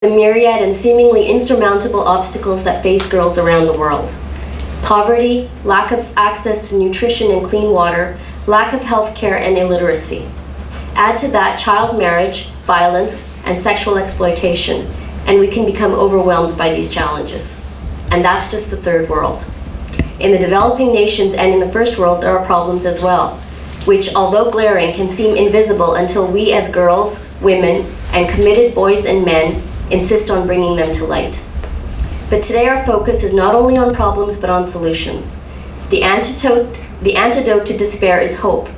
the myriad and seemingly insurmountable obstacles that face girls around the world. Poverty, lack of access to nutrition and clean water, lack of health care, and illiteracy. Add to that child marriage, violence, and sexual exploitation, and we can become overwhelmed by these challenges. And that's just the third world. In the developing nations and in the first world, there are problems as well, which, although glaring, can seem invisible until we as girls, women, and committed boys and men insist on bringing them to light. But today our focus is not only on problems but on solutions. The antidote to despair is hope,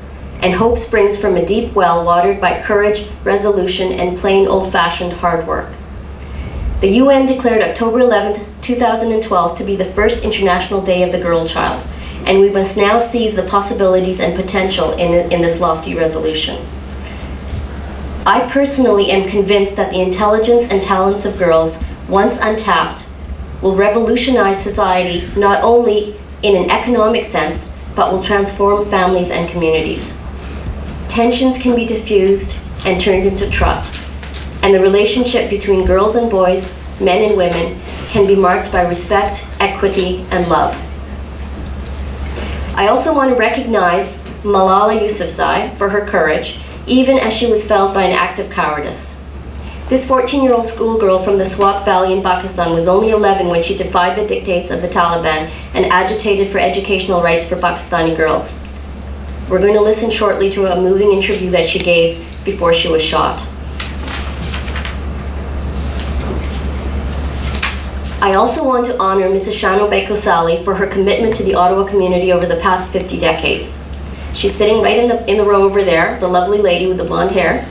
and hope springs from a deep well watered by courage, resolution, and plain old-fashioned hard work. The UN declared October 11th, 2012 to be the first International Day of the Girl Child, and we must now seize the possibilities and potential in this lofty resolution. I personally am convinced that the intelligence and talents of girls, once untapped, will revolutionize society not only in an economic sense, but will transform families and communities. Tensions can be diffused and turned into trust, and the relationship between girls and boys, men and women, can be marked by respect, equity, and love. I also want to recognize Malala Yousafzai for her courage, even as she was felled by an act of cowardice. This 14-year-old schoolgirl from the Swat Valley in Pakistan was only 11 when she defied the dictates of the Taliban and agitated for educational rights for Pakistani girls. We're going to listen shortly to a moving interview that she gave before she was shot. I also want to honor Mrs. Shano Bekosali for her commitment to the Ottawa community over the past 50 decades. She's sitting right in the row over there, the lovely lady with the blonde hair.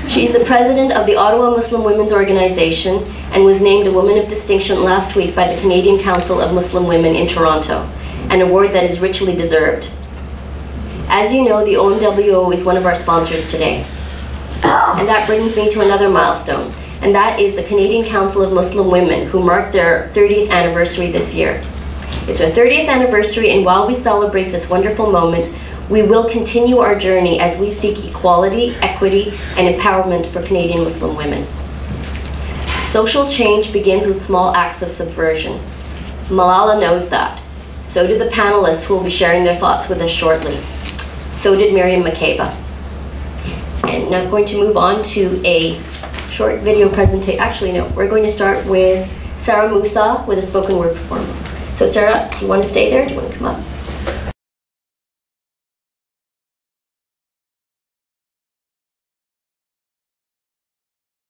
She's the president of the Ottawa Muslim Women's Organization and was named a Woman of Distinction last week by the Canadian Council of Muslim Women in Toronto, an award that is richly deserved. As you know, the OMWO is one of our sponsors today. And that brings me to another milestone, and that is the Canadian Council of Muslim Women, who marked their 30th anniversary this year. It's our 30th anniversary, and while we celebrate this wonderful moment, we will continue our journey as we seek equality, equity, and empowerment for Canadian Muslim women. Social change begins with small acts of subversion. Malala knows that. So do the panelists who will be sharing their thoughts with us shortly. So did Miriam Makeba. And now I'm going to move on to a short video presentation. Actually, no, we're going to start with Sarah Musa with a spoken word performance. So Sarah, do you want to stay there? Do you want to come up?